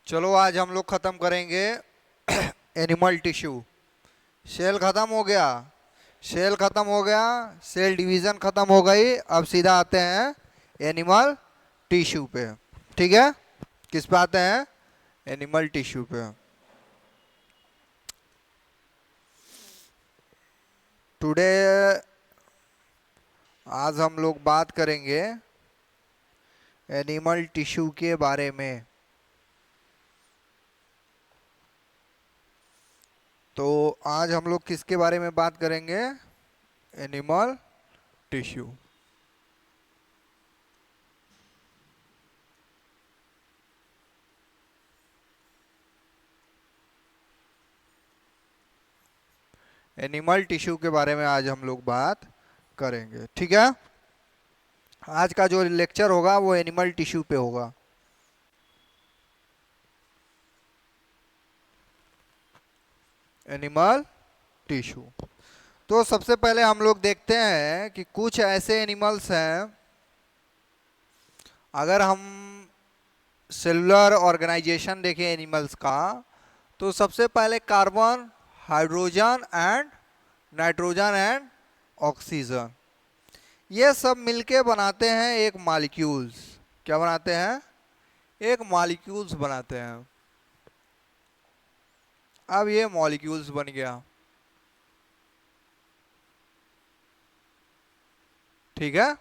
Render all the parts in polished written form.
चलो आज हम लोग खत्म करेंगे एनिमल टिश्यू। सेल खत्म हो गया। सेल खत्म हो गया। सेल डिवीजन खत्म हो गई। अब सीधा आते हैं एनिमल टिश्यू पे। ठीक है, किस पे आते हैं? एनिमल टिश्यू पे। टुडे आज हम लोग बात करेंगे एनिमल टिश्यू के बारे में। तो आज हम लोग किसके बारे में बात करेंगे? Animal tissue. एनिमल टिश्यू के बारे में आज हम लोग बात करेंगे। ठीक है, आज का जो लेक्चर होगा वो एनिमल टिश्यू पे होगा। Animal tissue. तो सबसे पहले हम लोग देखते हैं कि कुछ ऐसे एनिमल्स हैं, अगर हम सेलुलर ऑर्गेनाइजेशन देखें एनिमल्स का, तो सबसे पहले carbon, hydrogen and nitrogen and oxygen, ये सब मिलके बनाते हैं एक मॉलिक्यूल्स। क्या बनाते हैं? एक मॉलिक्यूल्स बनाते हैं। अब ये मॉलिक्यूल्स बन गया। ठीक है,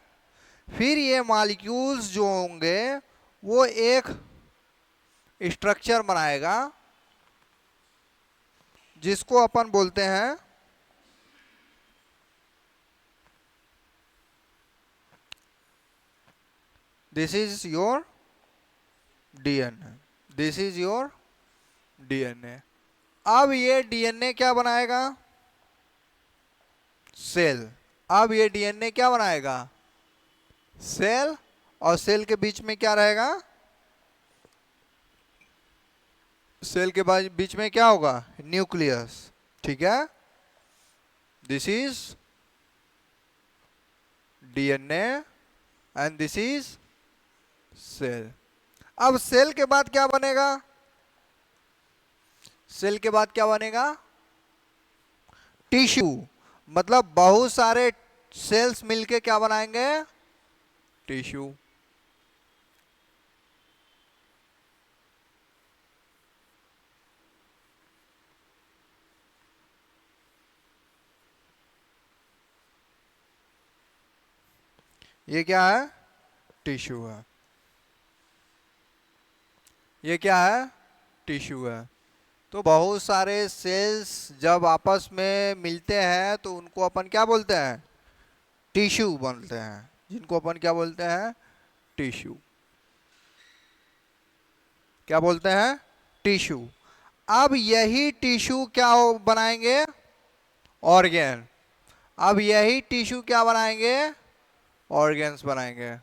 फिर ये मॉलिक्यूल्स जो होंगे वो एक स्ट्रक्चर बनाएगा जिसको अपन बोलते हैं this is your DNA. This is your DNA. अब ये डीएनए क्या बनाएगा? सेल। अब ये डीएनए क्या बनाएगा? सेल। और सेल के बीच में क्या रहेगा? सेल के बीच में क्या होगा? न्यूक्लियस। ठीक है, this is DNA and this is cell. अब सेल के बाद क्या बनेगा? सेल के बाद क्या बनेगा? टिश्यू। मतलब बहुत सारे सेल्स मिलके क्या बनाएंगे? टिश्यू। ये क्या है? टिश्यू है। ये क्या है? टिश्यू है। तो बहुत सारे सेल्स जब आपस में मिलते हैं तो उनको अपन क्या बोलते हैं? टिश्यू बोलते हैं। जिनको अपन क्या बोलते हैं? टिश्यू। क्या बोलते हैं? टिश्यू। अब यही टिश्यू क्या बनाएंगे? ऑर्गेन। अब यही टिश्यू क्या बनाएंगे? ऑर्गेन्स बनाएंगे।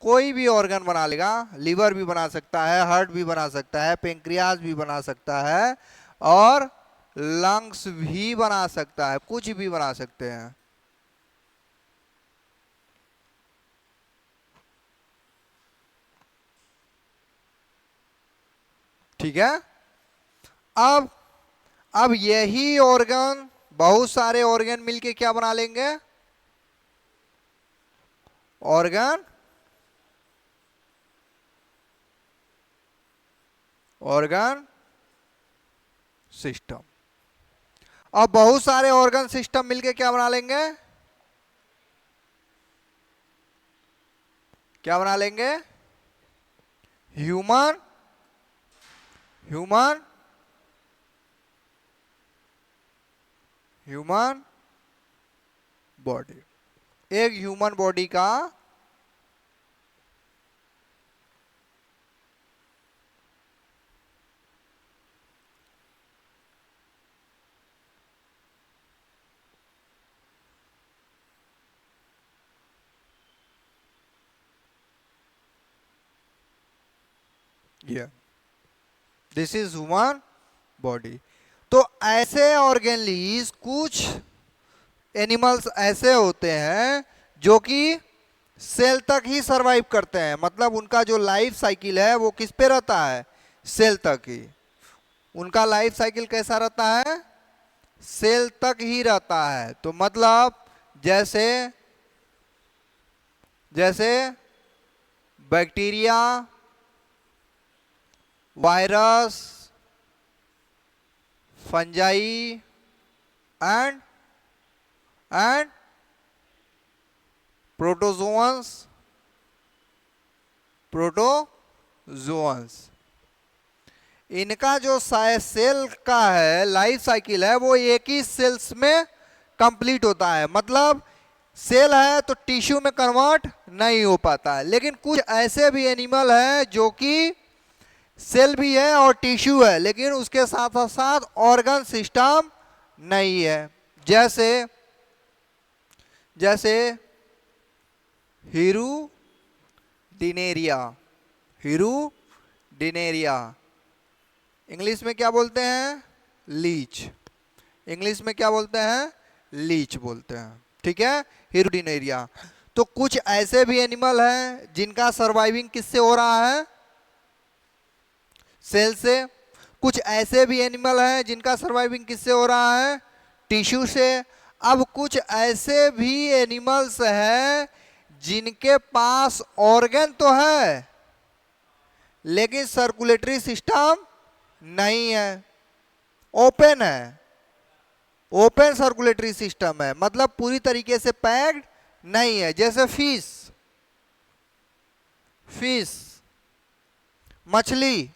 कोई भी ऑर्गन बना लेगा। लीवर भी बना सकता है, हार्ट भी बना सकता है, पेंक्रियाज भी बना सकता है, और लंग्स भी बना सकता है। कुछ भी बना सकते हैं। ठीक है, अब अब यही ऑर्गन, बहुत सारे ऑर्गन मिलके क्या बना लेंगे? Organ organ system. अब बहुत सारे ऑर्गन सिस्टम मिलके क्या बना लेंगे? क्या बना लेंगे? Human human human body. एक ह्यूमन बॉडी का ये, दिस इज ह्यूमन बॉडी। तो ऐसे ऑर्गेनलीज, कुछ एनिमल्स ऐसे होते हैं जो कि सेल तक ही सरवाइव करते हैं, मतलब उनका जो लाइफ साइकिल है वो किस पे रहता है, सेल तक ही। उनका लाइफ साइकिल कैसा रहता है, सेल तक ही रहता है। तो मतलब जैसे जैसे bacteria, virus, fungi and and protozoans, protozoans, इनका जो सेल का है लाइफ साइकिल है वो एक ही सेल्स में कंप्लीट होता है। मतलब सेल है तो टिश्यू में कन्वर्ट नहीं हो पाता है। लेकिन कुछ ऐसे भी एनिमल हैं जो कि सेल भी है और टिश्यू है, लेकिन उसके साथ साथ ऑर्गन सिस्टम नहीं है। जैसे जैसे हीरू डिनेरिया, हीरू डिनेरिया, इंग्लिश में क्या बोलते हैं, लीच, इंग्लिश में क्या बोलते हैं, लीच बोलते हैं, ठीक है, हीरोडिनेरिया। तो कुछ ऐसे भी एनिमल हैं जिनका सर्वाइविंग किससे हो रहा है, सेल से। कुछ ऐसे भी एनिमल हैं जिनका सर्वाइविंग किससे हो रहा है, टिश्यू से। अब कुछ ऐसे भी एनिमल्स हैं जिनके पास ऑर्गन तो है लेकिन सर्कुलेटरी सिस्टम नहीं है, ओपन है, ओपन सर्कुलेटरी सिस्टम है, मतलब पूरी तरीके से पैक्ड नहीं है। जैसे फिश, फिश, मछली,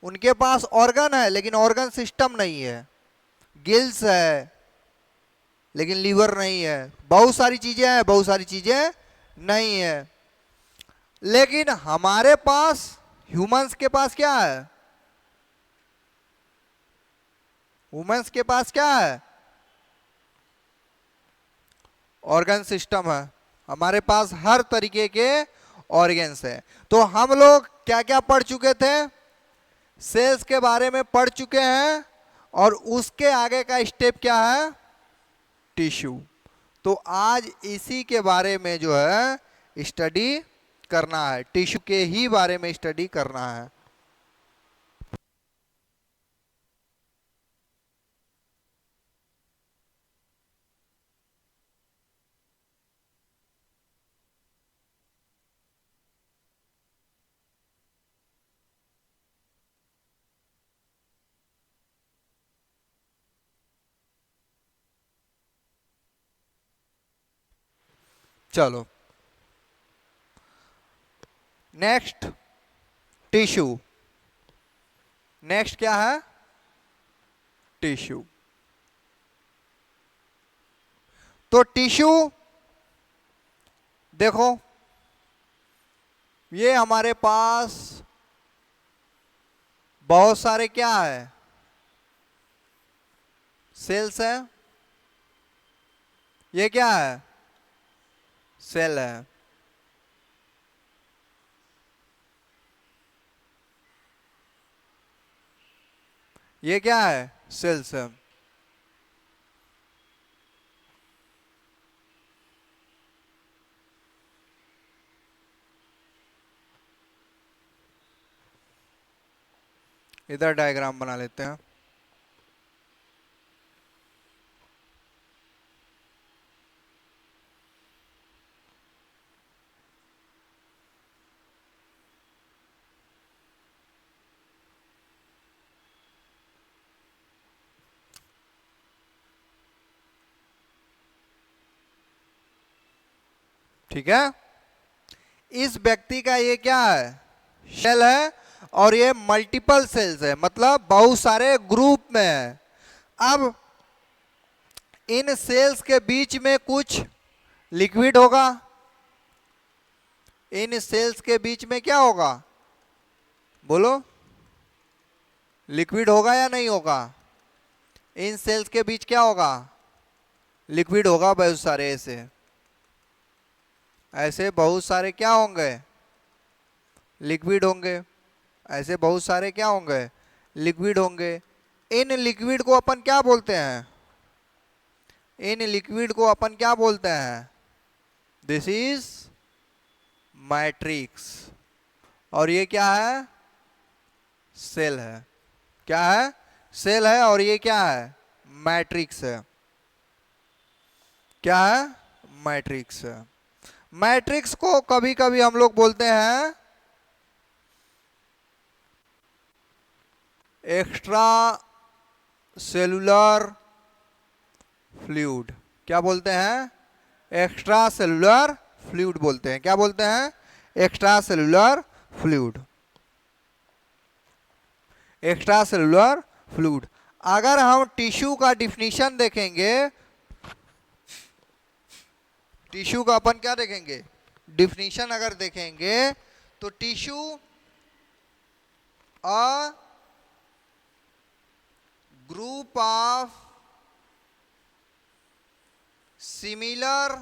उनके पास ऑर्गन है लेकिन ऑर्गन सिस्टम नहीं है, गिल्स है लेकिन लीवर नहीं है, बहुत सारी चीजें हैं, बहुत सारी चीजें नहीं है। लेकिन हमारे पास, ह्यूमंस के पास क्या है, ह्यूमंस के पास क्या है, ऑर्गन सिस्टम है। हमारे पास हर तरीके के ऑर्गन्स है। तो हम लोग क्या क्या पढ़ चुके थे, सेल्स के बारे में पढ़ चुके हैं, और उसके आगे का स्टेप क्या है, टिश्यू। तो आज इसी के बारे में जो है स्टडी करना है, टिश्यू के ही बारे में स्टडी करना है। चलो नेक्स्ट, टिश्यू। नेक्स्ट क्या है, टिश्यू। तो टिश्यू देखो, ये हमारे पास बहुत सारे क्या है, सेल्स है। ये क्या है, सेल है। ये क्या है, सेल्स है। इधर डायग्राम बना लेते हैं। ठीक है, इस व्यक्ति का ये क्या है, सेल है, और ये मल्टीपल सेल्स है, मतलब बहुत सारे ग्रुप में है। अब इन सेल्स के बीच में कुछ लिक्विड होगा, इन सेल्स के बीच में क्या होगा, बोलो, लिक्विड होगा या नहीं होगा, इन सेल्स के बीच क्या होगा, लिक्विड होगा। बहुत सारे ऐसे ऐसे बहुत सारे क्या होंगे, लिक्विड होंगे। ऐसे बहुत सारे क्या होंगे, लिक्विड होंगे। इन लिक्विड को अपन क्या बोलते हैं, इन लिक्विड को अपन क्या बोलते हैं, दिस इज मैट्रिक्स। और ये क्या है? सेल है। क्या है? सेल है। और ये क्या है? मैट्रिक्स है। क्या है? मैट्रिक्स है। मैट्रिक्स को कभी कभी हम लोग बोलते हैं एक्स्ट्रा सेलुलर फ्लूइड। क्या बोलते हैं? एक्स्ट्रा सेलुलर फ्लूइड बोलते हैं। क्या बोलते हैं? Extra cellular fluid. Extra cellular fluid. अगर हम टिश्यू का डिफिनीशन देखेंगे, टिश्यू का अपन क्या देखेंगे? डिफिनीशन अगर देखेंगे तो tissue a group of similar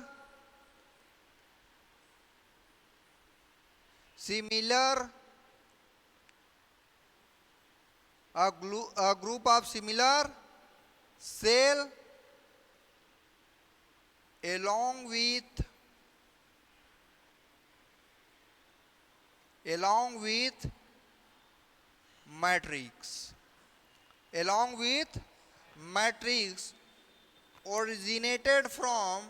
a group of similar cell along with matrix originated from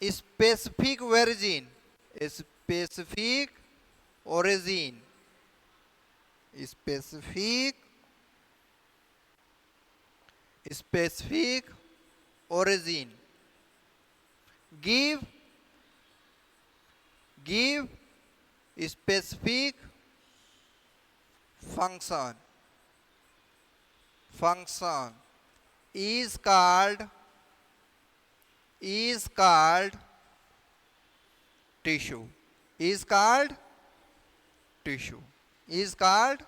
specific origin specific origin specific specific origin give specific function is called tissue is called tissue is called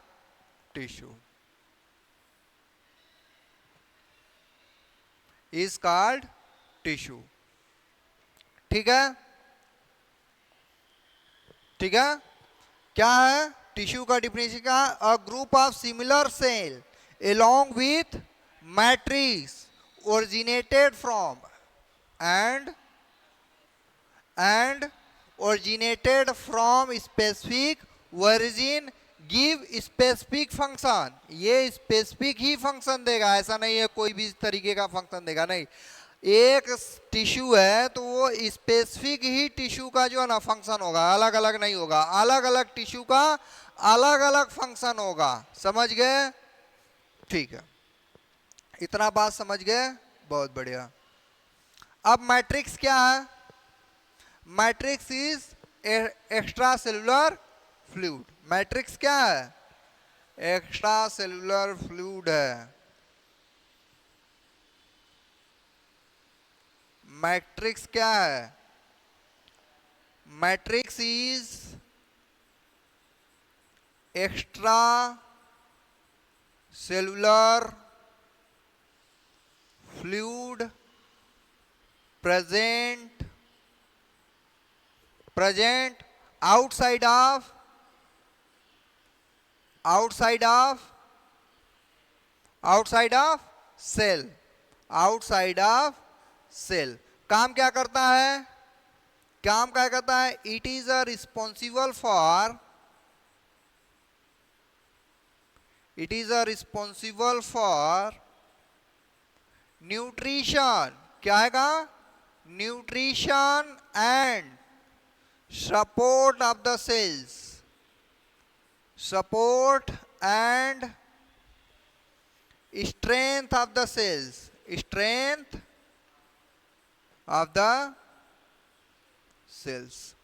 tissue is called tissue। ठीक है? ठीक है? क्या है tissue का definition? क्या है? A group of similar cell along with matrix originated from and originated from specific origin give specific function। ये स्पेसिफिक ही फंक्शन देगा, ऐसा नहीं है कोई भी तरीके का फंक्शन देगा, नहीं। एक टिश्यू है तो वो स्पेसिफिक ही टिश्यू का जो है ना फंक्शन होगा, अलग अलग नहीं होगा। अलग अलग टिश्यू का अलग अलग फंक्शन होगा। समझ गए? ठीक है, इतना बात समझ गए? बहुत बढ़िया। अब मैट्रिक्स क्या है? Matrix is extra cellular fluid. Matrix क्या है? एक्स्ट्रा सेलुलर फ्लूइड है। मैट्रिक्स क्या है? Matrix is extra cellular fluid present outside of cell काम क्या करता है? It is a responsible for nutrition. क्या है का? Nutrition and support of the cells. Support and strength of the cells. Strength of the cells.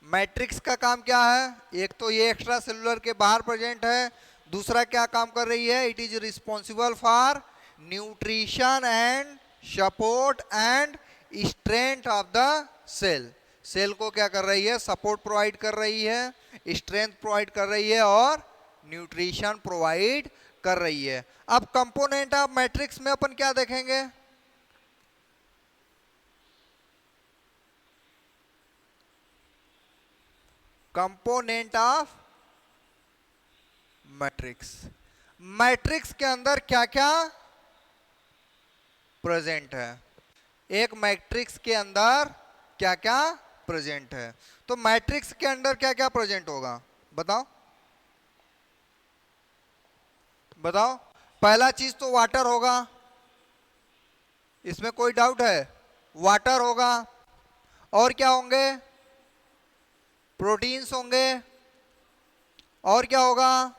Matrix का काम क्या है? एक तो ये एक्स्ट्रा सेलुलर के बाहर प्रेजेंट है, दूसरा क्या काम कर रही है? It is responsible for nutrition and support and strength of the cell. Cell को क्या कर रही है? सपोर्ट प्रोवाइड कर रही है, स्ट्रेंथ प्रोवाइड कर रही है और न्यूट्रिशन प्रोवाइड कर रही है। अब कंपोनेंट ऑफ मैट्रिक्स में अपन क्या देखेंगे? Component of matrix. मैट्रिक्स के अंदर क्या क्या प्रेजेंट है, एक मैट्रिक्स के अंदर क्या क्या प्रेजेंट है। तो मैट्रिक्स के अंदर क्या क्या प्रेजेंट होगा, बताओ बताओ। पहला चीज तो वाटर होगा, इसमें कोई डाउट है, वाटर होगा। और क्या होंगे, प्रोटीन्स होंगे। और क्या होगा,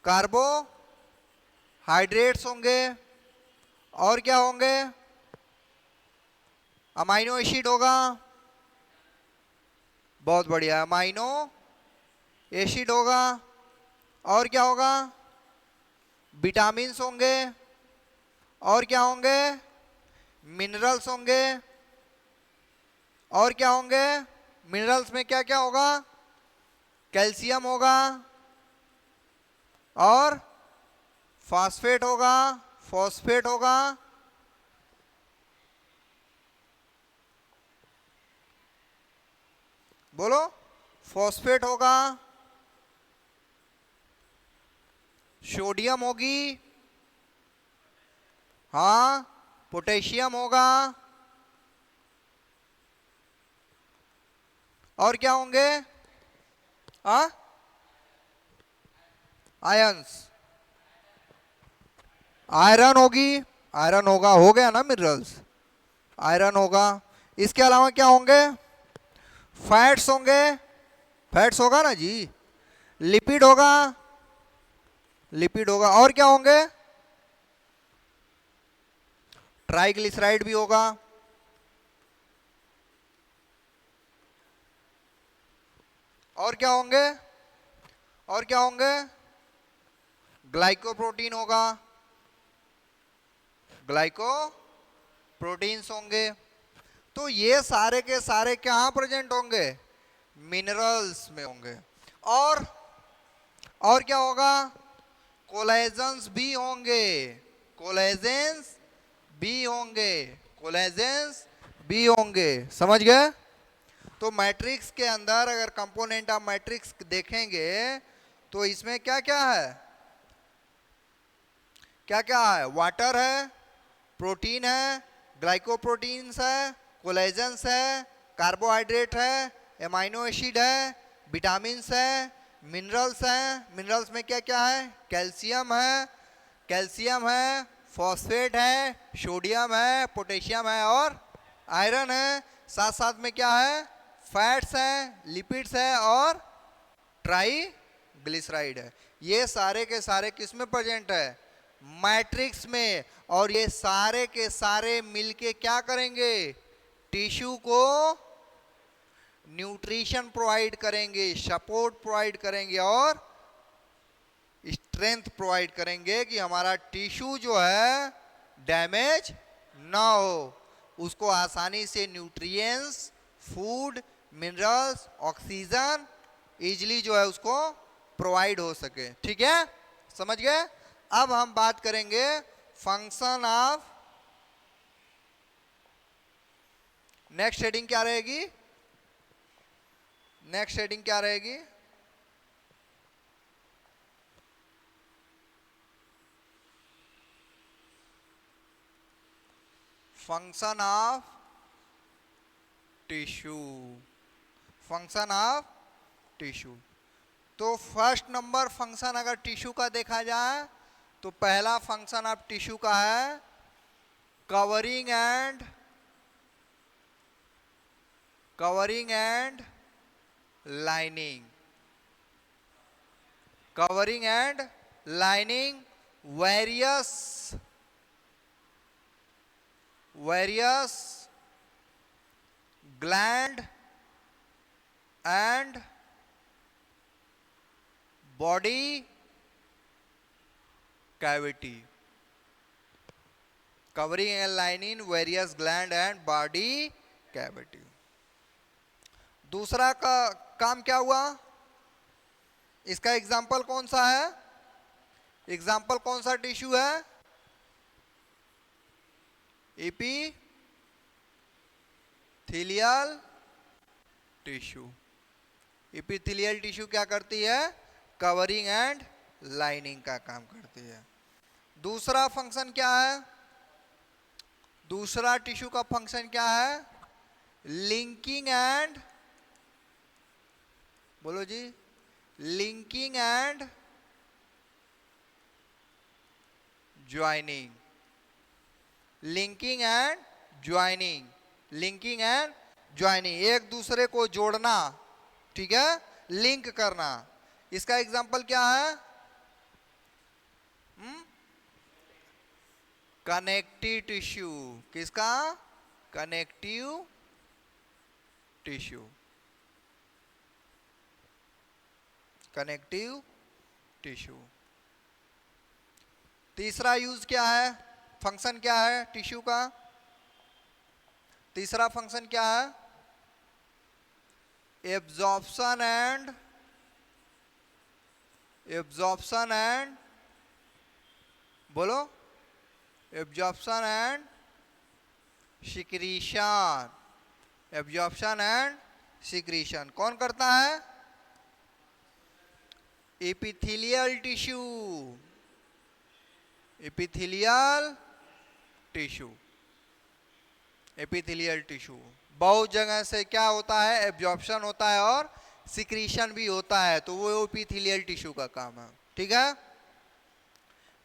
कार्बोहाइड्रेट्स होंगे। और क्या होंगे, अमाइनो एसिड होगा। बहुत बढ़िया, अमाइनो एसिड होगा। और क्या होगा, विटामिन्स होंगे। और क्या होंगे, मिनरल्स होंगे। और क्या होंगे, मिनरल्स में क्या क्या होगा, कैल्शियम होगा और फास्फेट होगा, फॉस्फेट होगा। बोलो, फॉस्फेट होगा, सोडियम होगी, हाँ, पोटेशियम होगा। और क्या होंगे, हाँ, आयंस, आयरन होगी, आयरन होगा, हो गया ना मिनरल्स, आयरन होगा। इसके अलावा क्या होंगे, फैट्स होंगे, फैट्स होगा ना जी, लिपिड होगा, लिपिड होगा। और क्या होंगे, ट्राइग्लिसराइड भी होगा। और क्या होंगे, और क्या होंगे, ग्लाइकोप्रोटीन होगा, ग्लाइकोप्रोटीन्स होंगे। तो ये सारे के सारे कहाँ प्रेजेंट होंगे, मिनरल्स में होंगे। और और क्या होगा, कोलेजन्स भी होंगे, कोलेजेंस भी होंगे, कोलेजेंस भी होंगे। समझ गए। तो मैट्रिक्स के अंदर अगर कंपोनेंट ऑफ मैट्रिक्स देखेंगे तो इसमें क्या क्या है, क्या क्या है, वाटर है, प्रोटीन है, ग्लाइकोप्रोटीन्स है, कोलेजन्स है, कार्बोहाइड्रेट है, एमाइनो एसिड है, विटामिन्स है, मिनरल्स हैं। मिनरल्स में क्या क्या है, कैल्शियम है, कैल्शियम है, फॉस्फेट है, सोडियम है, पोटेशियम है और आयरन है। साथ साथ में क्या है, फैट्स हैं, लिपिड्स है और ट्राइग्लिसराइड है। ये सारे के सारे किस में प्रेजेंट है, मैट्रिक्स में। और ये सारे के सारे मिलके क्या करेंगे, टिश्यू को न्यूट्रिशन प्रोवाइड करेंगे, सपोर्ट प्रोवाइड करेंगे और स्ट्रेंथ प्रोवाइड करेंगे कि हमारा टिश्यू जो है डैमेज ना हो, उसको आसानी से nutrients, food, minerals, oxygen easily जो है उसको प्रोवाइड हो सके। ठीक है, समझ गए। अब हम बात करेंगे फंक्शन ऑफ, नेक्स्ट हेडिंग क्या रहेगी, नेक्स्ट हेडिंग क्या रहेगी, function of tissue, function of tissue. तो फर्स्ट नंबर फंक्शन अगर टिश्यू का देखा जाए तो पहला फंक्शन ऑफ टिश्यू का है covering and lining, covering and lining various gland and body cavity, covering and lining various gland and body cavity. दूसरा का काम क्या हुआ, इसका एग्जाम्पल कौन सा है, एग्जाम्पल कौन सा टिश्यू है, एपिथेलियल टिश्यू। एपिथेलियल टिश्यू क्या करती है, कवरिंग एंड लाइनिंग का काम करती है। दूसरा फंक्शन क्या है? दूसरा टिश्यू का फंक्शन क्या है? लिंकिंग एंड, बोलो जी, linking and joining. Linking and joining, linking and joining, एक दूसरे को जोड़ना, ठीक है, लिंक करना। इसका एग्जांपल क्या है? Connective tissue. किसका? Connective tissue, connective tissue. तीसरा यूज क्या है? फंक्शन क्या है टिश्यू का? तीसरा फंक्शन क्या है? एब्जॉर्प्शन एंड, एब्जॉर्प्शन एंड, बोलो, absorption and secretion. Absorption and secretion कौन करता है? Epithelial tissue, epithelial tissue, epithelial tissue. बहुत जगह से क्या होता है? एब्जॉर्प्शन होता है और सिक्रीशन भी होता है, तो वो एपिथेलियल टिश्यू का काम है, ठीक है।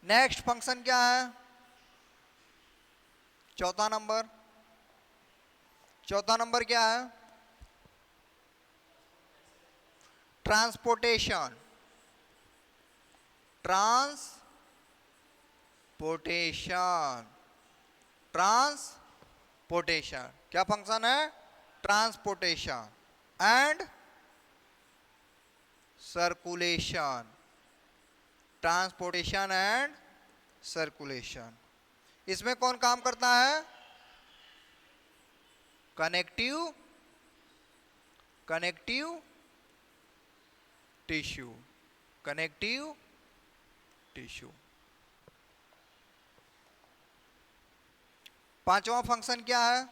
नेक्स्ट फंक्शन क्या है? चौथा नंबर, चौथा नंबर क्या है? ट्रांसपोर्टेशन, ट्रांसपोर्टेशन, ट्रांसपोर्टेशन क्या फंक्शन है? Transportation and circulation, transportation and circulation. इसमें कौन काम करता है? Connective, connective tissue, connective tissue. पांचवा फंक्शन क्या है?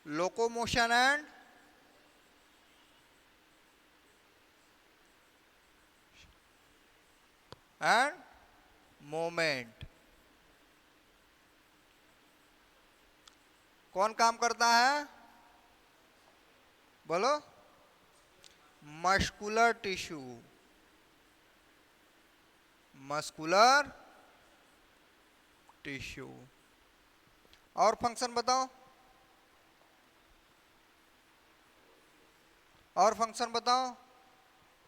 Locomotion and moment. कौन काम करता है? बोलो, मस्कुलर टिश्यू, मस्कुलर टिश्यू। और फंक्शन बताओ, और फंक्शन बताओ।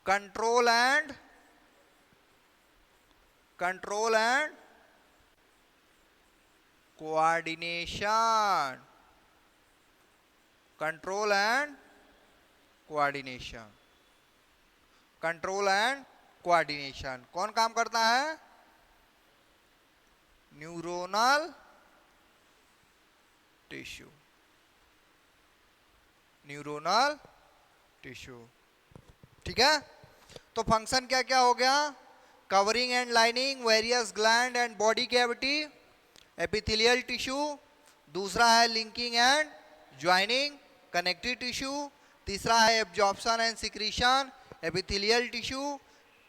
Control and, control and coordination, control and coordination, control and coordination. कौन काम करता है? न्यूरोनल टिश्यू, न्यूरोनल टिश्यू, ठीक है। तो फंक्शन क्या क्या हो गया? Covering and lining various gland and body cavity, epithelial tissue. दूसरा है linking and joining, connective tissue. तीसरा है absorption and secretion, epithelial tissue.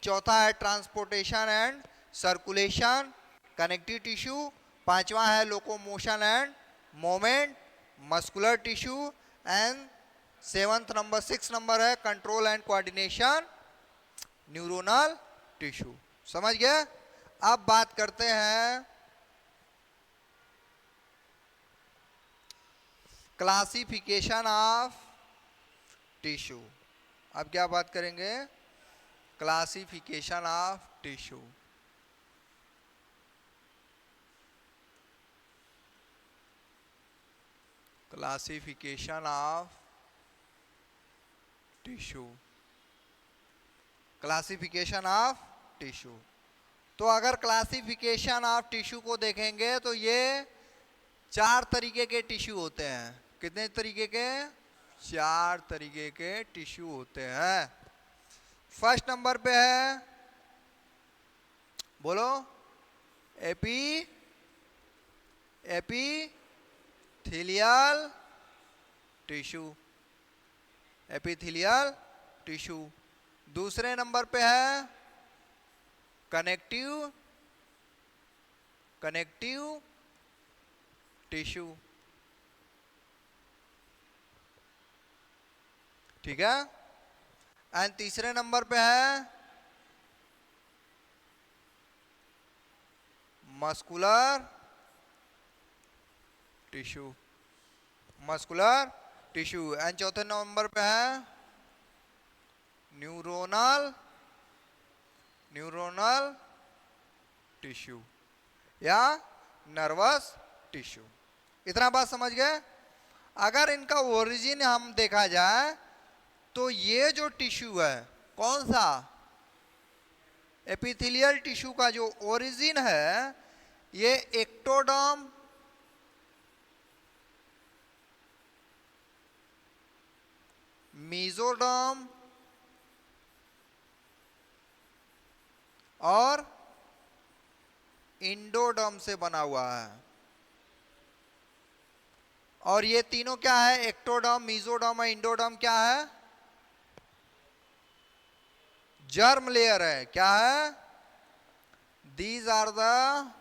चौथा है transportation and circulation, connective tissue. पांचवा है locomotion and moment, muscular tissue. And seventh number, six number है control and coordination, neuronal tissue. समझ गए? अब बात करते हैं क्लासिफिकेशन ऑफ टिश्यू। अब क्या बात करेंगे? Classification of tissue. Classification of tissue, classification of tissue. तो अगर क्लासिफिकेशन ऑफ टिश्यू को देखेंगे तो ये चार तरीके के टिश्यू होते हैं। कितने तरीके के? चार तरीके के टिश्यू होते हैं। फर्स्ट नंबर पे है, बोलो, एपिथेलियल टिश्यू, एपिथेलियल टिश्यू। दूसरे नंबर पे है कनेक्टिव टिश्यू। ठीक है। एंड तीसरे नंबर पे है मस्कुलर टिश्यू। एंड चौथे नंबर पे है न्यूरोनल टिश्यू या नर्वस टिश्यू। इतना बात समझ गए। अगर इनका ओरिजिन हम देखा जाए तो ये जो टिश्यू है कौन सा, एपिथेलियल टिश्यू का जो ओरिजिन है ये एक्टोडर्म, मेसोडर्म और इंडोडर्म से बना हुआ है। और ये तीनों क्या है, एक्टोडर्म, मेसोडर्म और इंडोडर्म क्या है, जर्म लेयर है। क्या है, these are the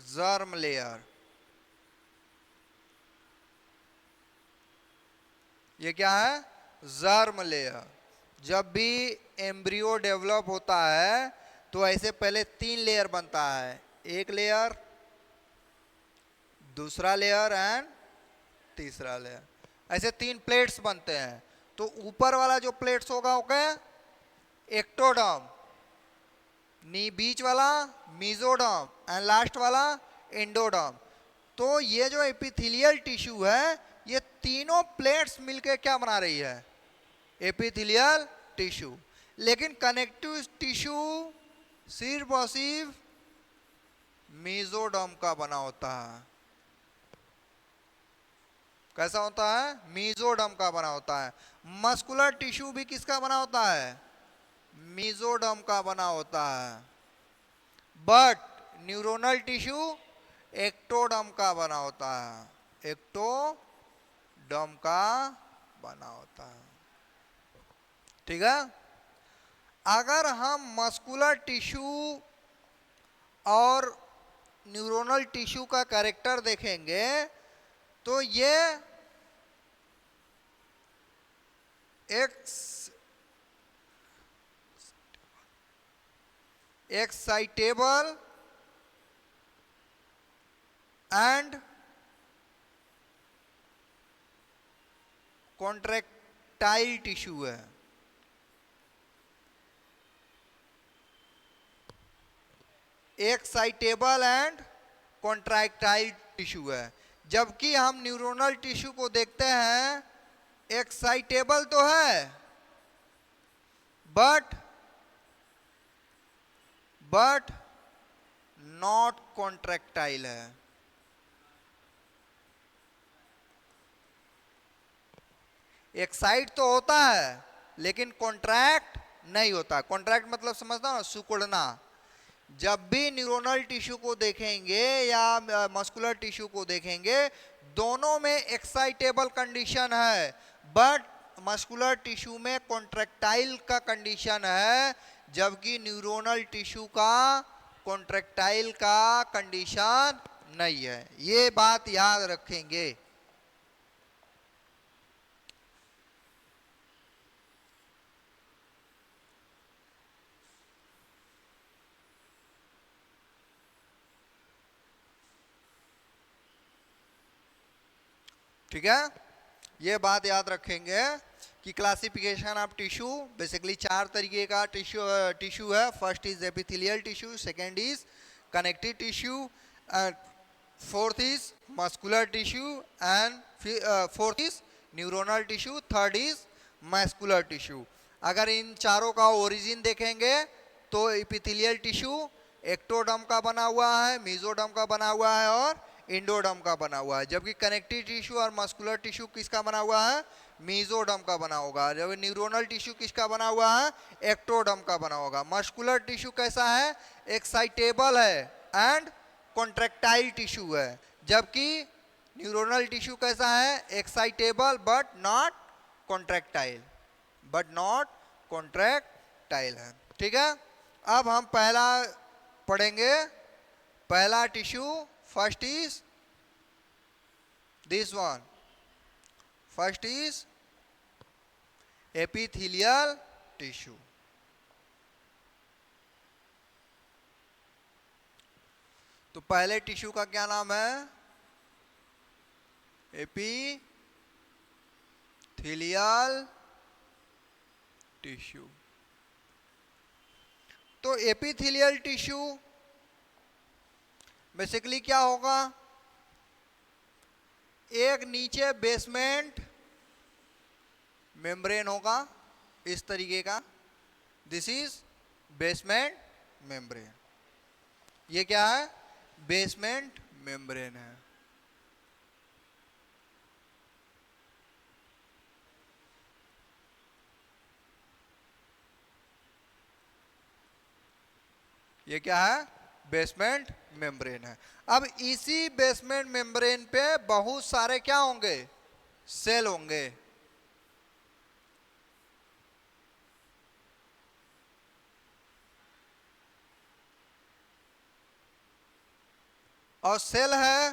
germ layer. ये क्या है, जर्म लेयर। जब भी एम्ब्रियो डेवलप होता है तो ऐसे पहले 3 लेयर बनता है, एक लेयर, दूसरा लेयर एंड तीसरा लेयर। ऐसे 3 प्लेट्स बनते हैं। तो ऊपर वाला जो प्लेट्स होगा ओके एक्टोडर्म, बीच वाला मेसोडर्म एंड लास्ट वाला एंडोडर्म। तो ये जो एपिथेलियल टिश्यू है ये तीनों प्लेट्स मिलके क्या बना रही है, एपिथेलियल टिश्यू। लेकिन कनेक्टिव टिश्यू सिर्फ और सिर्फ मेसोडर्म का बना होता है। कैसा होता है, मेसोडर्म का बना होता है। मस्कुलर टिश्यू भी किसका बना होता है, मेसोडर्म का बना होता है। बट न्यूरोनल टिश्यू एक्टोडर्म का बना होता है, एक्टोडर्म का बना होता है। ठीक है। अगर हम मस्कुलर टिश्यू और न्यूरोनल टिश्यू का कैरेक्टर देखेंगे तो ये एक्साइटेबल एंड कॉन्ट्रैक्टाइल टिश्यू है। एक्साइटेबल एंड कॉन्ट्रैक्टाइल टिश्यू है। जबकि हम न्यूरोनल टिश्यू को देखते हैं एक्साइटेबल तो है बट नॉट कॉन्ट्रैक्टाइल है। एक्साइट तो होता है लेकिन कॉन्ट्रैक्ट नहीं होता। कॉन्ट्रैक्ट मतलब समझता हो ना, सिकुड़ना। जब भी न्यूरोनल टिश्यू को देखेंगे या मस्कुलर टिश्यू को देखेंगे दोनों में एक्साइटेबल कंडीशन है बट मस्कुलर टिश्यू में कॉन्ट्रैक्टाइल का कंडीशन है, जबकि न्यूरोनल टिश्यू का कॉन्ट्रैक्टाइल का कंडीशन नहीं है। ये बात याद रखेंगे। ठीक है। ये बात याद रखेंगे कि क्लासिफिकेशन ऑफ टिश्यू बेसिकली 4 तरीके का टिश्यू है। First is epithelial tissue, second is connective tissue, fourth is muscular tissue and fourth is neuronal tissue, third is muscular tissue. अगर इन चारों का ओरिजिन देखेंगे तो एपिथेलियल टिश्यू एक्टोडर्म का बना हुआ है, मेसोडर्म का बना हुआ है और इंडोडर्म का बना हुआ है। जबकि कनेक्टिव टिश्यू और मस्कुलर टिश्यू किसका बना हुआ है, मेसोडर्म का बना होगा। जब न्यूरोनल टिश्यू किसका बना हुआ है, एक्टोडर्म का बना होगा। मस्कुलर टिश्यू कैसा है, एक्साइटेबल है एंड कॉन्ट्रैक्टाइल टिश्यू है। जबकि न्यूरोनल टिश्यू कैसा है, excitable but not contractile, but not contractile है। ठीक है, अब हम पहला पढ़ेंगे। पहला tissue, first is this one, first is epithelial tissue. तो पहले टिश्यू का क्या नाम है? Epithelial tissue. तो एपिथेलियल टिश्यू बेसिकली क्या होगा? एक नीचे बेसमेंट मेम्ब्रेन होगा इस तरीके का, दिस इज बेसमेंट मेम्ब्रेन। ये क्या है? बेसमेंट मेम्ब्रेन है। ये क्या है? बेसमेंट मेम्ब्रेन है। अब इसी बेसमेंट मेम्ब्रेन पे बहुत सारे क्या होंगे? सेल होंगे। और सेल है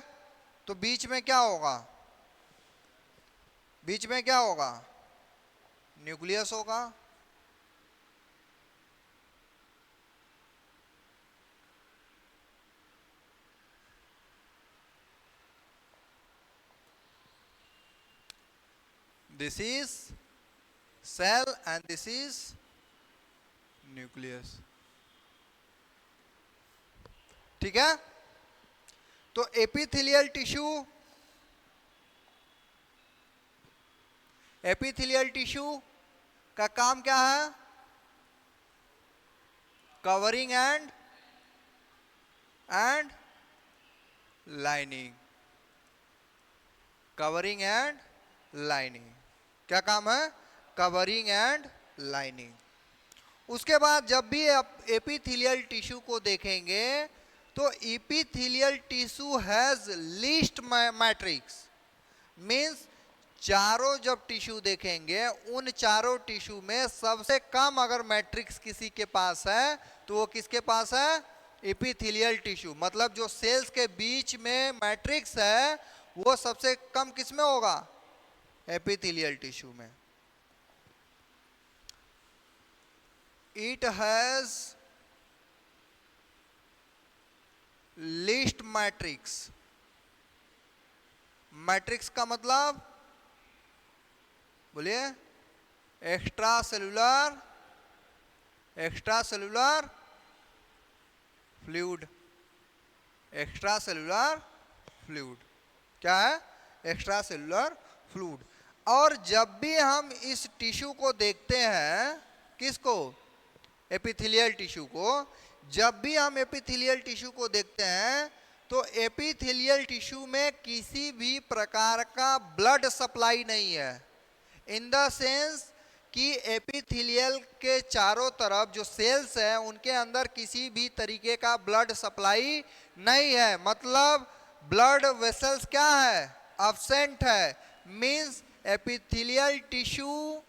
तो बीच में क्या होगा? बीच में क्या होगा? न्यूक्लियस होगा। This is cell and this is nucleus. ठीक है, तो एपिथेलियल टिश्यू, एपिथेलियल टिश्यू का काम क्या है? Covering and lining. Covering and lining, क्या काम है? Covering and lining. उसके बाद जब भी आप एपिथेलियल टिश्यू को देखेंगे तो epithelial tissue has least matrix, means चारों जब टिश्यू देखेंगे उन चारों टिश्यू में सबसे कम अगर मैट्रिक्स किसी के पास है तो वो किसके पास है? Epithelial tissue. मतलब जो सेल्स के बीच में मैट्रिक्स है वो सबसे कम किस में होगा? एपिथेलियल टिश्यू में। It has least matrix. Matrix का मतलब बोलिए? Extra cellular, extra cellular fluid, extra cellular fluid. क्या है? Extra cellular fluid. और जब भी हम इस टिश्यू को देखते हैं, किसको? एपिथेलियल टिश्यू को। जब भी हम एपिथेलियल टिश्यू को देखते हैं तो एपिथेलियल टिश्यू में किसी भी प्रकार का ब्लड सप्लाई नहीं है, इन द सेंस कि एपिथेलियल के चारों तरफ जो सेल्स है उनके अंदर किसी भी तरीके का ब्लड सप्लाई नहीं है। मतलब ब्लड वेसल्स क्या है? एब्सेंट है। Means epithelial tissue,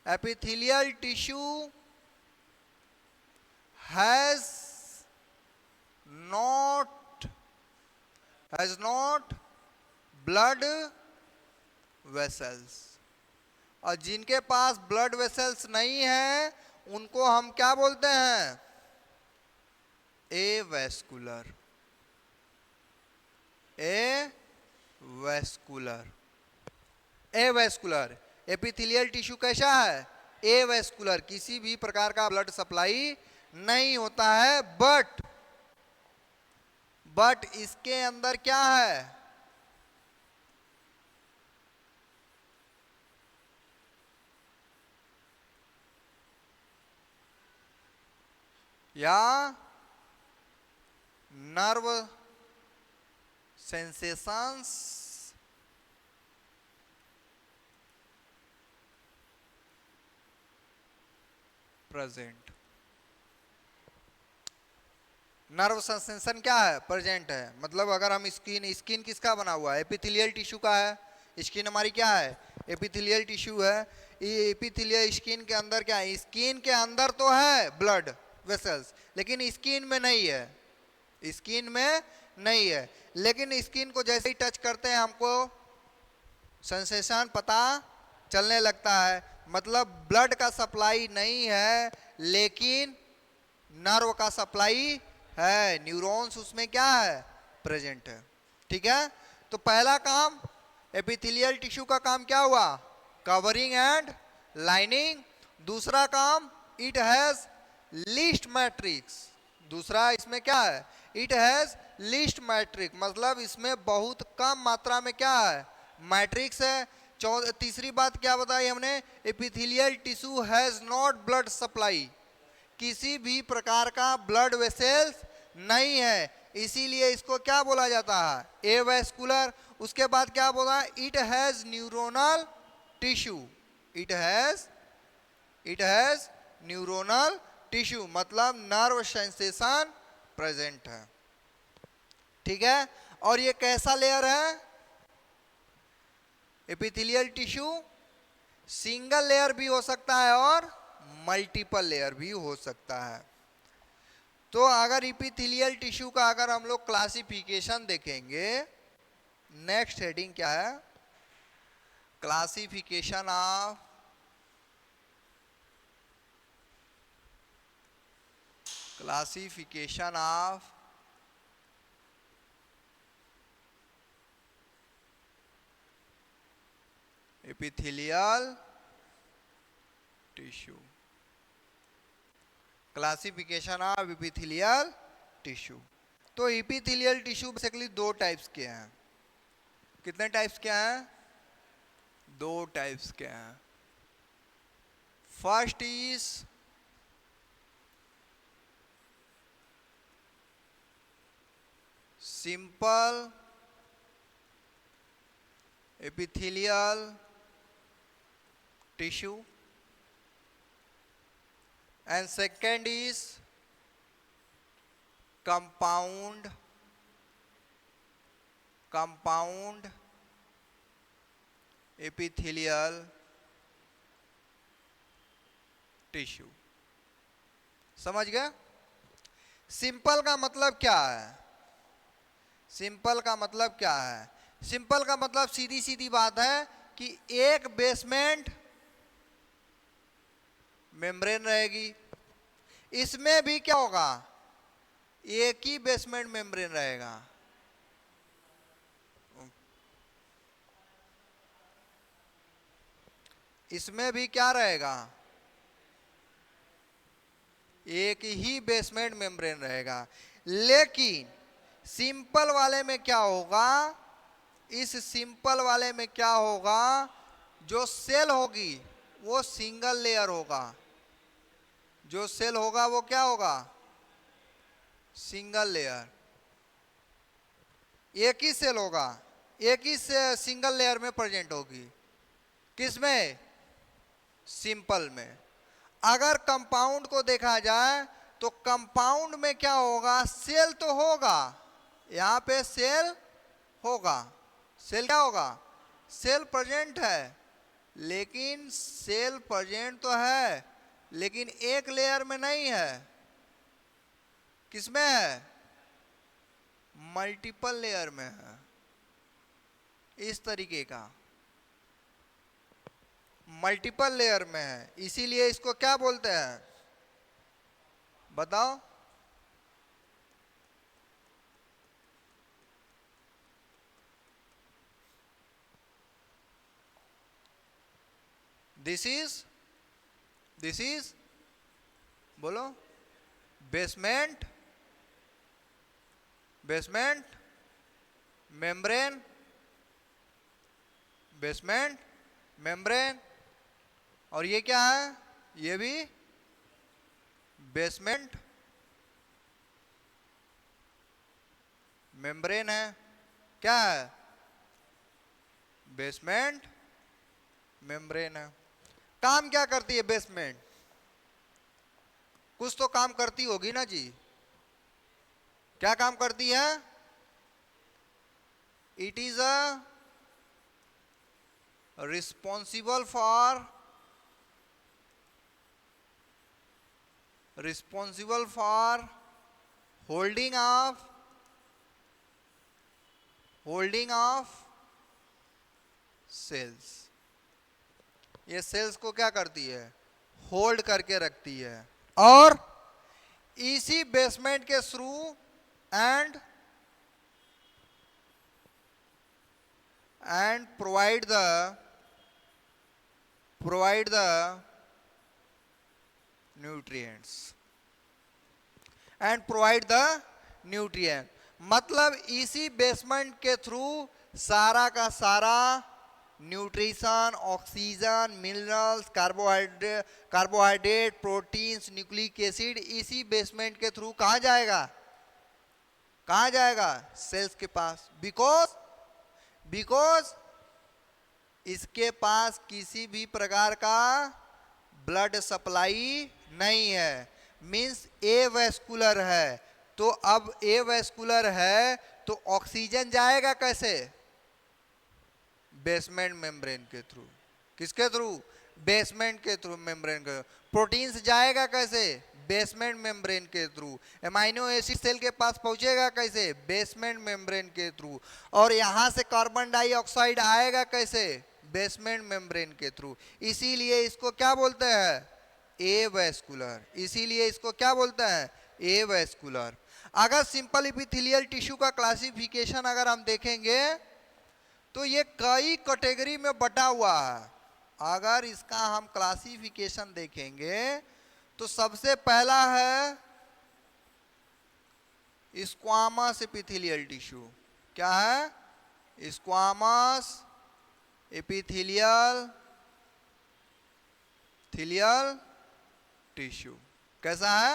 epithelial tissue has not blood vessels. और जिनके पास ब्लड वेसल्स नहीं है उनको हम क्या बोलते हैं? Avascular. Avascular, avascular. Epithelial tissue कैसा है? एवेस्कुलर, किसी भी प्रकार का ब्लड सप्लाई नहीं होता है। बट इसके अंदर क्या है? या nerve sensations present. Nerve sensation क्या है, प्रेजेंट है। मतलब अगर हम स्किन, स्किन किसका बना हुआ है, एपिथेलियल टिश्यू का है। स्किन हमारी क्या है, एपिथेलियल टिश्यू है। ये एपिथेलियल स्किन के अंदर क्या है, स्किन के अंदर तो है ब्लड वेसल्स, लेकिन स्किन में नहीं है, स्किन में नहीं है। लेकिन स्किन को जैसे ही टच करते हैं हमको सेंसेशन पता चलने लगता है। मतलब ब्लड का सप्लाई नहीं है, लेकिन नर्व का सप्लाई है, न्यूरॉन्स उसमें क्या है, प्रेजेंट है। ठीक है, तो पहला काम एपिथेलियल टिश्यू का काम क्या हुआ, कवरिंग एंड लाइनिंग। दूसरा काम इट हैज लीस्ट मैट्रिक्स। दूसरा इसमें क्या है, इट हैज लीस्ट मैट्रिक्स, मतलब इसमें बहुत कम मात्रा में क्या है, मैट्रिक्स है। तीसरी बात क्या बताई हमने, epithelial tissue has not blood supply, किसी भी प्रकार का ब्लड वेसल्स नहीं है, इसीलिए इसको क्या बोला जाता है, एवेस्कुलर। उसके बाद क्या बोला, it has neuronal tissue, it has neuronal tissue, मतलब नर्व सेंसेशन प्रेजेंट है। ठीक है, और ये कैसा लेयर है, एपिथेलियल टिश्यू सिंगल लेयर भी हो सकता है और मल्टीपल लेयर भी हो सकता है। तो अगर एपिथेलियल टिश्यू का अगर हम लोग क्लासिफिकेशन देखेंगे, नेक्स्ट हेडिंग क्या है, classification of epithelial tissue, classification of epithelial tissue. तो एपिथेलियल टिश्यू बेसिकली दो टाइप्स के हैं। कितने टाइप्स के हैं, दो टाइप्स के हैं। First is simple epithelial tissue and second is compound epithelial tissue. समझ गए, सिंपल का मतलब क्या है, सिंपल का मतलब क्या है, सिंपल का मतलब सीधी सीधी बात है कि एक बेसमेंट मेम्ब्रेन रहेगी, इसमें भी क्या होगा, एक ही बेसमेंट मेम्ब्रेन रहेगा। इसमें भी क्या रहेगा, एक ही बेसमेंट मेम्ब्रेन रहेगा। लेकिन सिंपल वाले में क्या होगा, इस सिंपल वाले में क्या होगा, जो सेल होगी वो सिंगल लेयर होगा, जो सेल होगा वो क्या होगा, सिंगल लेयर, एक ही सेल होगा, एक ही से सिंगल लेयर में प्रेजेंट होगी। किसमें, सिंपल में। अगर कंपाउंड को देखा जाए तो कंपाउंड में क्या होगा, सेल तो होगा, यहां पे सेल होगा, सेल क्या होगा, सेल प्रेजेंट है, लेकिन सेल प्रेजेंट तो है लेकिन एक लेयर में नहीं है। किसमें है, मल्टीपल लेयर में है, इस तरीके का मल्टीपल लेयर में है, इसीलिए इसको क्या बोलते हैं, बताओ। दिस इज बोलो, बेसमेंट मेम्ब्रेन, बेसमेंट मेम्ब्रेन, और ये क्या है, ये भी बेसमेंट मेम्ब्रेन है। क्या है, बेसमेंट मेम्ब्रेन है। काम क्या करती है बेसमेंट, कुछ तो काम करती होगी ना जी, क्या काम करती है? It is a responsible for holding of cells. ये सेल्स को क्या करती है? होल्ड करके रखती है, और इसी बेसमेंट के through and provide the nutrients मतलब इसी बेसमेंट के थ्रू सारा का सारा nutrition, oxygen, minerals, carbohydrate, proteins, nucleic acid इसी बेसमेंट के थ्रू कहां जाएगा? सेल्स के पास। बिकॉज इसके पास किसी भी प्रकार का ब्लड सप्लाई नहीं है, मींस एवेस्कुलर है। तो अब एवेस्कुलर है तो ऑक्सीजन जाएगा कैसे? बेसमेंट मेम्ब्रेन के थ्रू। किसके थ्रू? बेसमेंट के थ्रू, मेम्ब्रेन के। प्रोटीन्स जाएगा कैसे? बेसमेंट मेम्ब्रेन के थ्रू। एमाइनो एसिड सेल के पास पहुंचेगा कैसे? बेसमेंट मेम्ब्रेन के थ्रू। और यहां से कार्बन डाइऑक्साइड आएगा कैसे? बेसमेंट मेम्ब्रेन के थ्रू। इसीलिए इसको क्या बोलते हैं? एवेस्कुलर। अगर सिंपल एपिथेलियल टिश्यू का क्लासिफिकेशन अगर हम देखेंगे तो ये कई कैटेगरी में बटा हुआ है। अगर इसका हम क्लासिफिकेशन देखेंगे तो सबसे पहला है स्क्वामस एपिथेलियल टिश्यू। क्या है? Squamous epithelial tissue. कैसा है?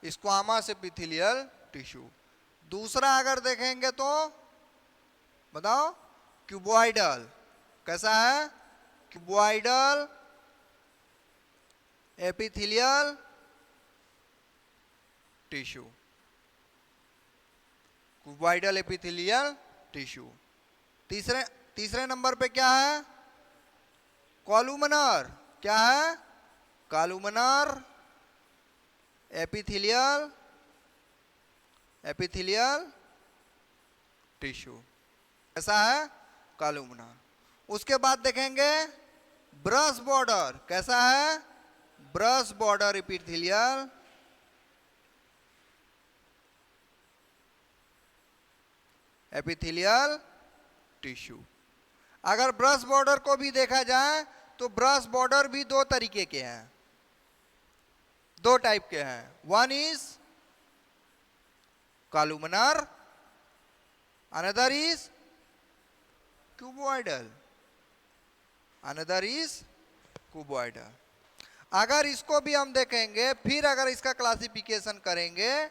Squamous epithelial tissue. दूसरा अगर देखेंगे तो बताओ, क्यूबॉइडल। कैसा है? Cuboidal epithelial tissue. Cuboidal epithelial tissue. तीसरे नंबर पे क्या है? कॉलुमनर। क्या है? Columnar epithelial tissue. ऐसा है? कॉलुमनर। उसके बाद देखेंगे ब्रश बॉर्डर। कैसा है? Brush border epithelial tissue. अगर ब्रश बॉर्डर को भी देखा जाए तो ब्रश बॉर्डर भी दो तरीके के हैं, दो टाइप के हैं। One is columnar, another is cuboidal. अगर इसको भी हम देखेंगे, फिर अगर इसका क्लासिफिकेशन करेंगे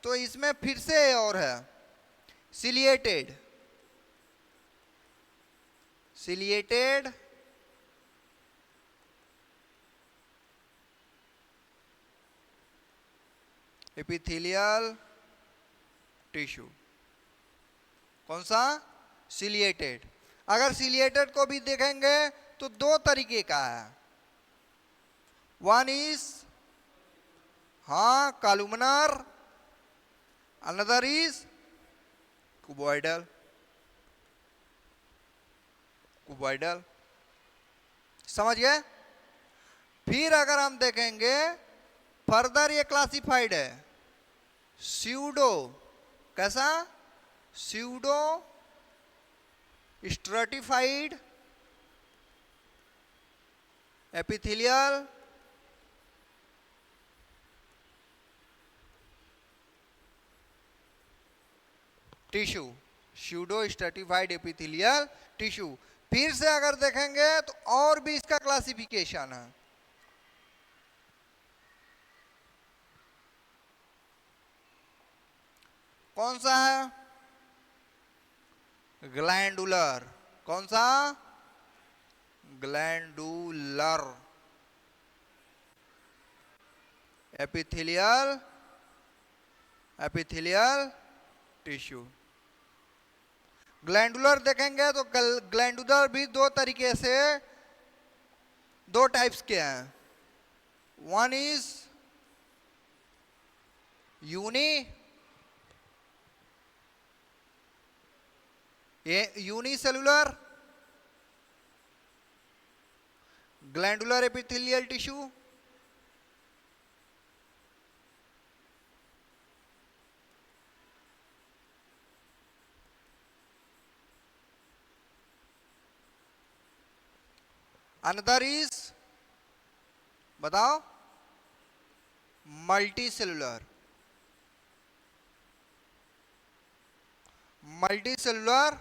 तो इसमें फिर से और है सिलिएटेड एपिथेलियल टिश्यू। कौन सा? सिलिएटेड। अगर सिलिएटेड को भी देखेंगे तो दो तरीके का है। One is columnar, another is cuboidal. समझ गए? फिर अगर हम देखेंगे फर्दर, ये क्लासिफाइड है स्यूडो। कैसा? Pseudo stratified epithelial tissue. Pseudo stratified epithelial tissue. फिर से अगर देखेंगे तो और भी इसका क्लासिफिकेशन है। कौन सा है? ग्लैंडुलर। कौन सा? Glandular epithelial tissue. ग्लैंडुलर देखेंगे तो ग्लैंडुलर भी दो तरीके से, दो टाइप्स के हैं। One is uni, unicellular glandular epithelial tissue, another is, बताओ, multi cellular. Multi cellular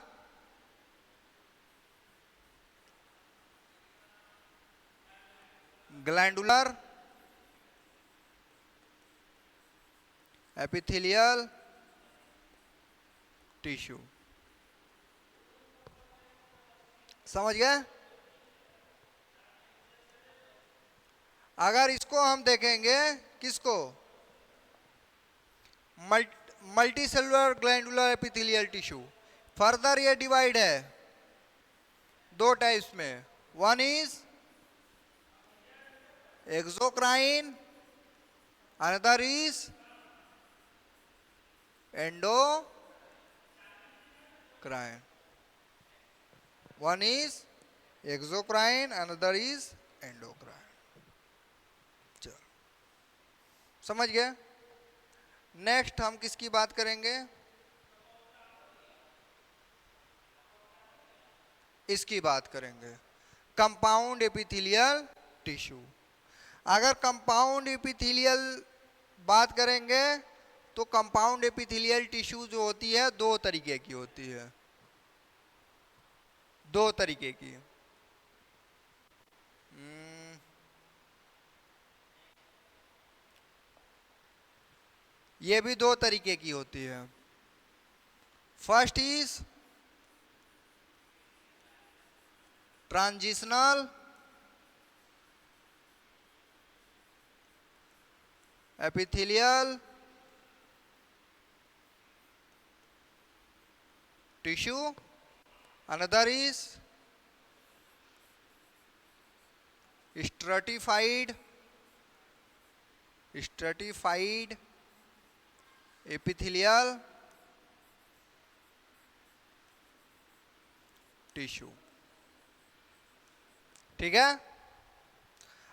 glandular epithelial tissue. समझ गए? अगर इसको हम देखेंगे, किसको, multi cellular glandular epithelial tissue, further ये डिवाइड है दो टाइप्स में। One is exocrine, another is endocrine. One is exocrine, another is endocrine. चलो, समझ गए? नेक्स्ट हम किसकी बात करेंगे? इसकी बात करेंगे, कंपाउंड एपिथेलियल टिश्यू। अगर कंपाउंड एपिथेलियल बात करेंगे तो कंपाउंड एपिथेलियल टिश्यू जो होती है दो तरीके की होती है, दो तरीके की। ये भी दो तरीके की होती है। First is transitional epithelial tissue, another is stratified epithelial tissue. ठीक है?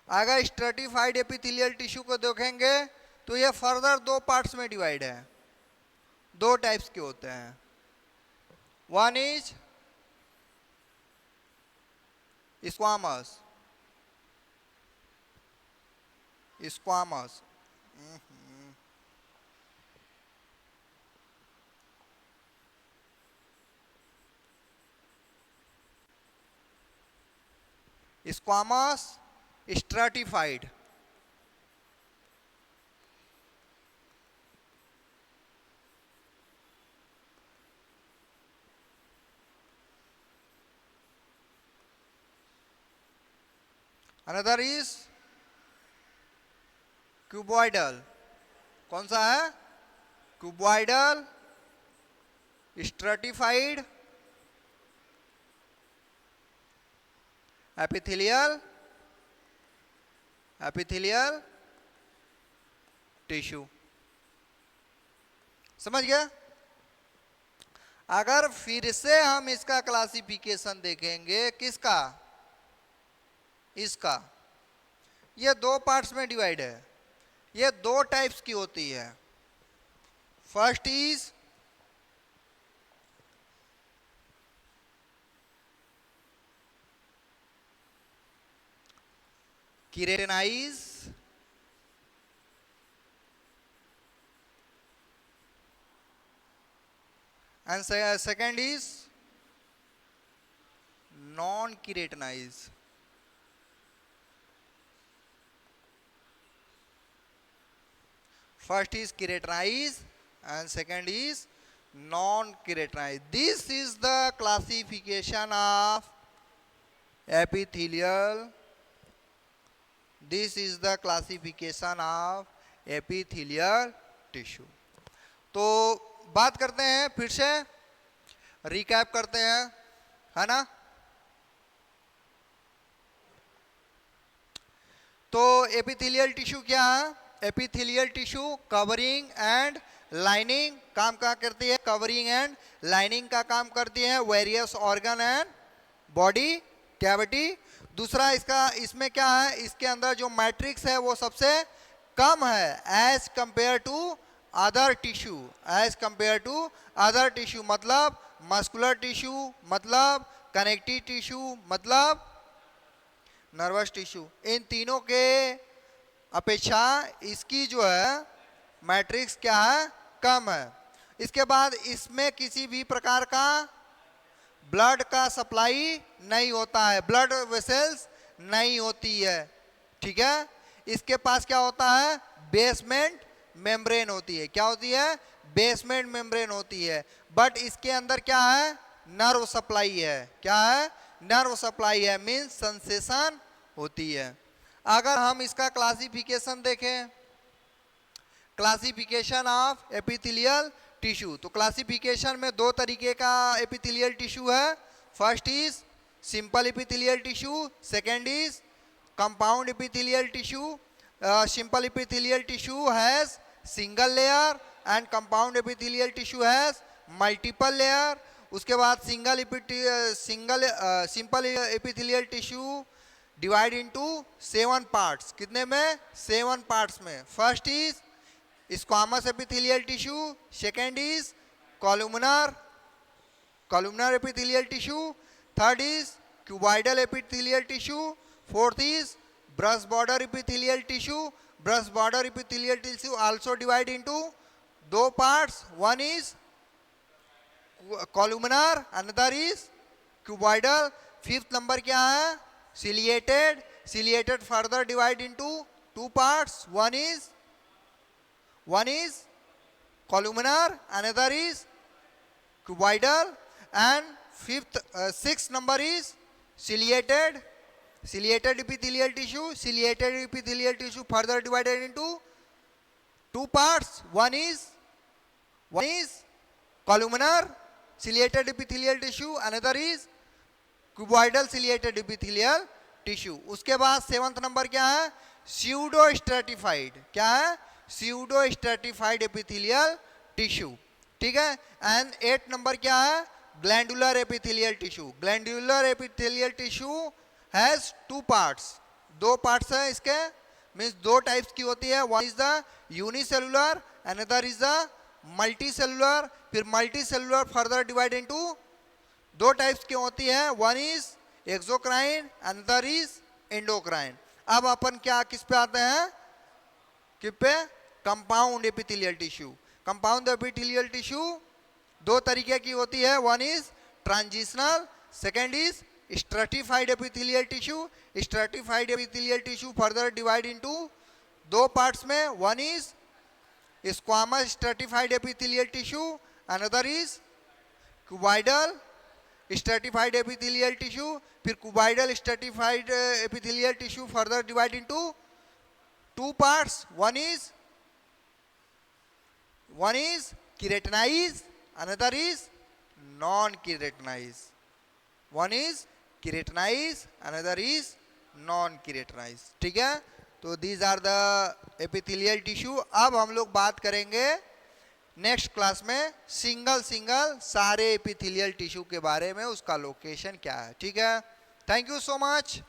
अगर स्ट्रेटिफाइड एपिथेलियल टिश्यू को देखेंगे तो ये फर्दर दो पार्ट्स में डिवाइड है, दो टाइप्स के होते हैं। One is squamous, squamous squamous stratified. Another is cuboidal. कौन सा है? Cuboidal stratified epithelial tissue. समझ गया? अगर फिर से हम इसका क्लासिफिकेशन देखेंगे, किसका? इसका। ये दो पार्ट्स में डिवाइड है, ये दो टाइप्स की होती है। First is keratinize and second is non keratinized. First is keratinized and second is non keratinized. This is the classification of epithelial. This is the classification of epithelial tissue. तो बात करते हैं, फिर से रिकैप करते हैं, है ना। तो एपिथेलियल टिश्यू क्या है? Epithelial tissue covering and lining काम क्या करती है? कवरिंग एंड लाइनिंग का काम करती है various organ and body cavity. दूसरा इसका, इसमें क्या है, इसके अंदर जो मैट्रिक्स है वो सबसे कम है as compare to other tissue. As compare to other tissue मतलब मस्कुलर टिश्यू, मतलब कनेक्टिव टिश्यू, मतलब नर्वस टिश्यू। इन तीनों के अपेक्षा इसकी जो है मैट्रिक्स क्या है? कम है। इसके बाद इसमें किसी भी प्रकार का ब्लड का सप्लाई नहीं होता है, ब्लड वेसल्स नहीं होती है, ठीक है। इसके पास क्या होता है? बेसमेंट मेम्ब्रेन होती है। क्या होती है? बेसमेंट मेम्ब्रेन होती है। बट इसके अंदर क्या है? नर्व सप्लाई है। क्या है? नर्व सप्लाई है, मीन्स सेंसेशन होती है। अगर हम इसका क्लासिफिकेशन देखें, क्लासिफिकेशन ऑफ एपिथेलियल टिश्यू, तो क्लासिफिकेशन में दो तरीके का एपिथेलियल टिश्यू है। First is simple epithelial tissue, second is compound epithelial tissue. Simple epithelial tissue has single layer and compound epithelial tissue has multiple layer. उसके बाद simple epithelial tissue divide into 7 parts. कितने में? 7 parts में। First is squamous epithelial tissue, second is columnar epithelial tissue, third is cuboidal epithelial tissue, fourth is brush border epithelial tissue. Brush border epithelial tissue also divide into 2 parts, one is columnar, another is cuboidal. Fifth number क्या है? ciliated further divide into 2 parts, one is columnar, another is cuboidal, and sixth number is ciliated epithelial tissue further divided into 2 parts, one is columnar ciliated epithelial tissue, another is cuboidal ciliated epithelial tissue. उसके बाद 7th number क्या है? Pseudo stratified. क्या है? Pseudo stratified epithelial tissue, ठीक है। And 8th number क्या है? Glandular epithelial tissue. Glandular epithelial tissue has 2 parts, 2 parts है इसके, मीन्स 2 टाइप्स की होती है। One is the unicellular, another is the multicellular. फिर multicellular further divide into 2 types की होती है, one is exocrine, another is endocrine. अब अपन क्या किस पे आते हैं? किस पे? Compound epithelial tissue. Compound epithelial tissue 2 तरीके की होती है, one is transitional, second is stratified epithelial tissue. Stratified epithelial tissue further divide into 2 parts में, one is squamous stratified epithelial tissue, another is cuboidal stratified epithelial tissue. फिर cuboidal stratified epithelial tissue further divide into 2 parts, one is keratinize, another is non keratinize. One is keratinize, another is non keratinize, ठीक है। तो these are the epithelial tissue. अब हम लोग बात करेंगे next class में सिंगल सारे एपिथेलियल टिश्यू के बारे में, उसका लोकेशन क्या है, ठीक है। Thank you so much.